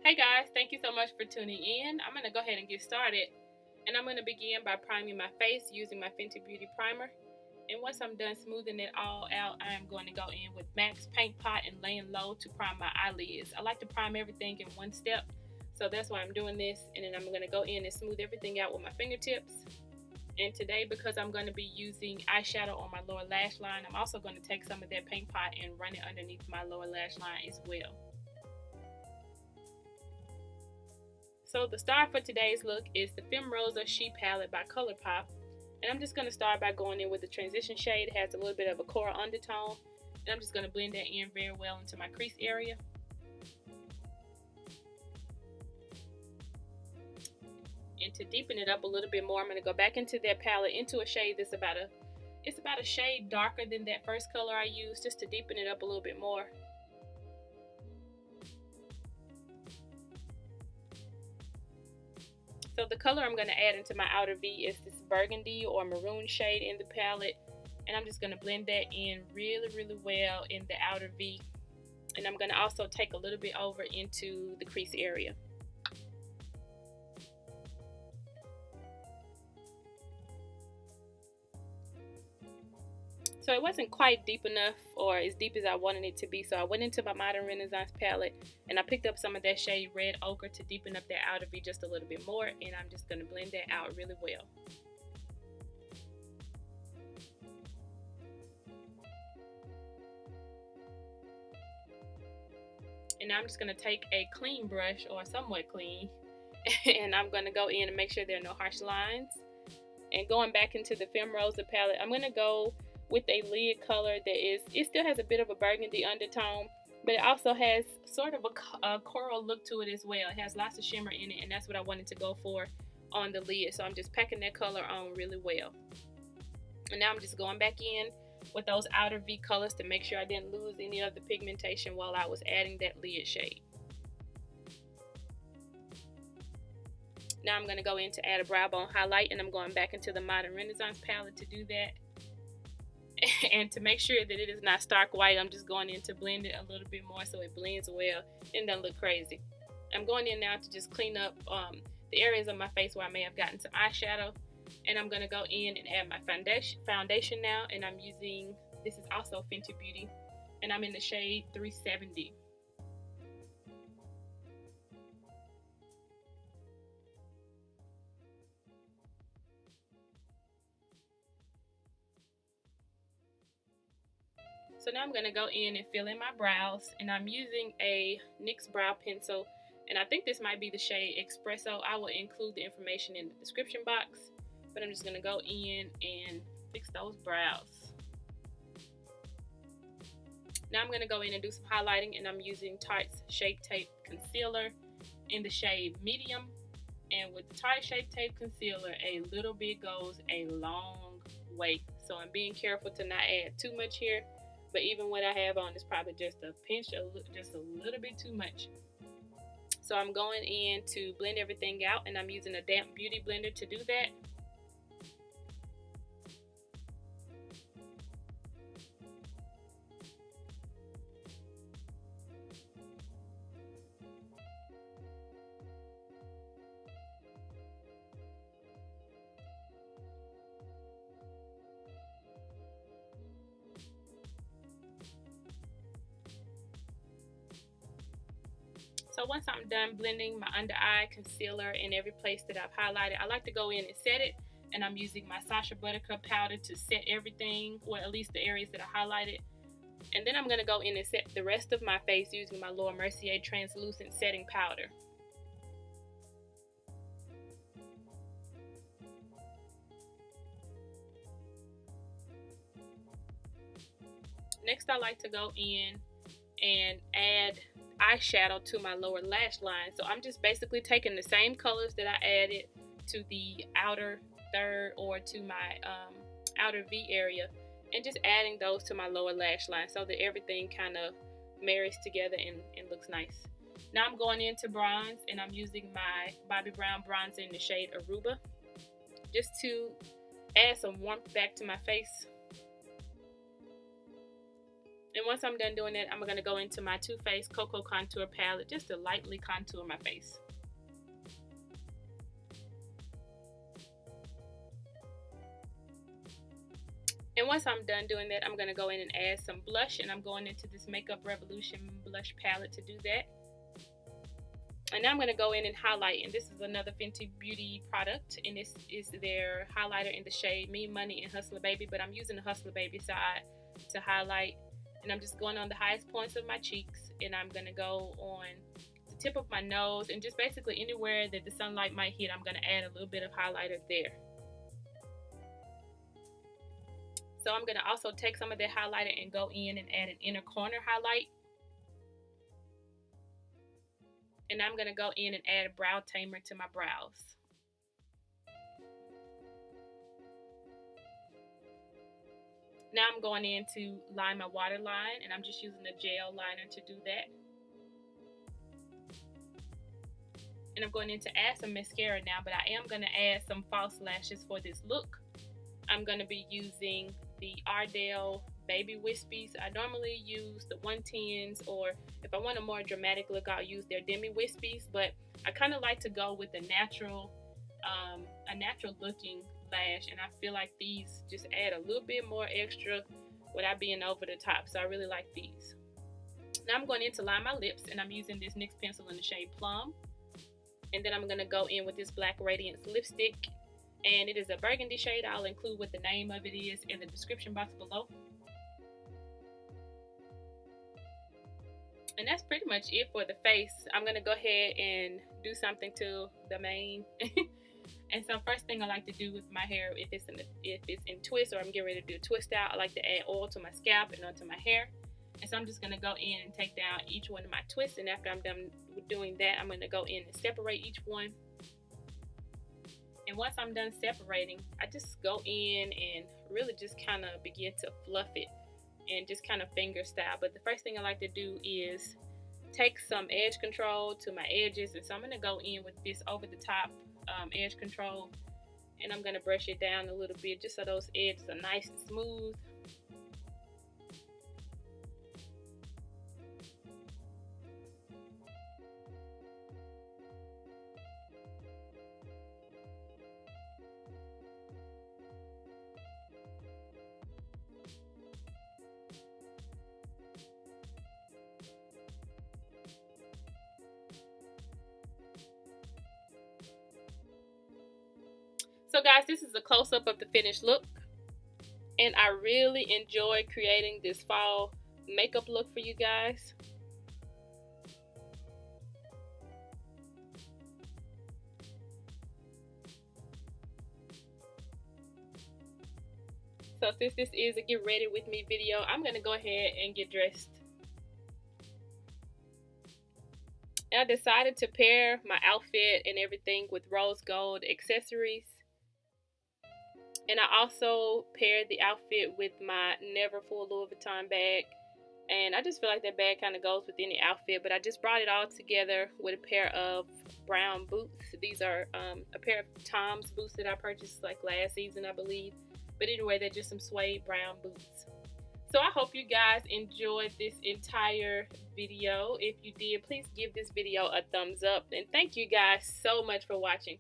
Hey guys, thank you so much for tuning in. I'm going to go ahead and get started. And I'm going to begin by priming my face using my Fenty Beauty Primer. And once I'm done smoothing it all out, I'm going to go in with Max Paint Pot and laying low to prime my eyelids. I like to prime everything in one step, so that's why I'm doing this. And then I'm going to go in and smooth everything out with my fingertips. And today, because I'm going to be using eyeshadow on my lower lash line, I'm also going to take some of that paint pot and run it underneath my lower lash line as well. So the star for today's look is the Fem Rosa She palette by Colourpop. And I'm just going to start by going in with the transition shade. It has a little bit of a coral undertone. And I'm just going to blend that in very well into my crease area. And to deepen it up a little bit more, I'm going to go back into that palette into a shade that's about a shade darker than that first color I used, just to deepen it up a little bit more. So the color I'm going to add into my outer V is this burgundy or maroon shade in the palette. And I'm just going to blend that in really, really well in the outer V. And I'm going to also take a little bit over into the crease area. So it wasn't quite deep enough, or as deep as I wanted it to be, so I went into my Modern Renaissance palette and I picked up some of that shade Red Ochre to deepen up that outer V just a little bit more, and I'm just going to blend that out really well. And now I'm just going to take a clean brush, or somewhat clean, and I'm going to go in and make sure there are no harsh lines. And going back into the Fem Rosa palette, I'm going to go with a lid color that it still has a bit of a burgundy undertone, but it also has sort of a coral look to it as well. It has lots of shimmer in it, and that's what I wanted to go for on the lid. So I'm just packing that color on really well. And now I'm just going back in with those outer V colors to make sure I didn't lose any of the pigmentation while I was adding that lid shade. Now I'm going to go in to add a brow bone highlight, and I'm going back into the Modern Renaissance palette to do that. And to make sure that it is not stark white, I'm just going in to blend it a little bit more so it blends well and doesn't look crazy. I'm going in now to just clean up the areas of my face where I may have gotten some eyeshadow. And I'm going to go in and add my foundation now. And I'm using, this is also Fenty Beauty, and I'm in the shade 370. So now I'm going to go in and fill in my brows, and I'm using a NYX brow pencil, and I think this might be the shade Espresso. I will include the information in the description box, but I'm just going to go in and fix those brows. Now I'm going to go in and do some highlighting, and I'm using Tarte Shape Tape concealer in the shade Medium. And with Tarte Shape Tape concealer, a little bit goes a long way. So I'm being careful to not add too much here. But even what I have on is probably just a pinch, just a little bit too much. So I'm going in to blend everything out, and I'm using a damp beauty blender to do that. So once I'm done blending my under eye concealer in every place that I've highlighted, I like to go in and set it. And I'm using my Sacha buttercup powder to set everything, or at least the areas that I highlighted. And then I'm going to go in and set the rest of my face using my Laura Mercier translucent setting powder. Next, I like to go in and add eyeshadow to my lower lash line. So I'm just basically taking the same colors that I added to the outer third or to my outer V area, and just adding those to my lower lash line so that everything kind of marries together and looks nice. Now I'm going into bronze, and I'm using my Bobbi Brown bronzer in the shade Aruba just to add some warmth back to my face. And once I'm done doing that, I'm going to go into my Too Faced Cocoa Contour palette just to lightly contour my face. And once I'm done doing that, I'm going to go in and add some blush, and I'm going into this Makeup Revolution blush palette to do that. And now I'm going to go in and highlight, and this is another Fenty Beauty product, and this is their highlighter in the shade Me, Money, and Hustla Baby, but I'm using the Hustla Baby side to highlight, and I'm just going on the highest points of my cheeks, and I'm going to go on the tip of my nose, and just basically anywhere that the sunlight might hit, I'm going to add a little bit of highlighter there. So I'm going to also take some of that highlighter and go in and add an inner corner highlight. And I'm going to go in and add a brow tamer to my brows. Now I'm going in to line my waterline, and I'm just using a gel liner to do that. And I'm going in to add some mascara now, but I am going to add some false lashes for this look. I'm going to be using the Ardell Baby Wispies. I normally use the 110s, or if I want a more dramatic look, I'll use their Demi Wispies, but I kind of like to go with a natural looking lash, and I feel like these just add a little bit more extra without being over the top, so I really like these. Now I'm going in to line my lips, and I'm using this NYX pencil in the shade Plum, and then I'm going to go in with this Black Radiance lipstick, and it is a burgundy shade. I'll include what the name of it is in the description box below. And that's pretty much it for the face. I'm going to go ahead and do something to the mane. And so first thing I like to do with my hair, if it's in twist, or I'm getting ready to do a twist out, I like to add oil to my scalp and onto my hair. And so I'm just going to go in and take down each one of my twists. And after I'm done with doing that, I'm going to go in and separate each one. And once I'm done separating, I just go in and really just kind of begin to fluff it and just kind of finger style. But the first thing I like to do is take some edge control to my edges. And so I'm going to go in with this over the top edge control, and I'm going to brush it down a little bit just so those edges are nice and smooth. So guys, this is a close-up of the finished look, and I really enjoy creating this fall makeup look for you guys. So since this is a get ready with me video, I'm going to go ahead and get dressed. And I decided to pair my outfit and everything with rose gold accessories. And I also paired the outfit with my Never Full Louis Vuitton bag. And I just feel like that bag kind of goes with any outfit. But I just brought it all together with a pair of brown boots. These are a pair of Tom's boots that I purchased like last season, I believe. But anyway, they're just some suede brown boots. So I hope you guys enjoyed this entire video. If you did, please give this video a thumbs up. And thank you guys so much for watching.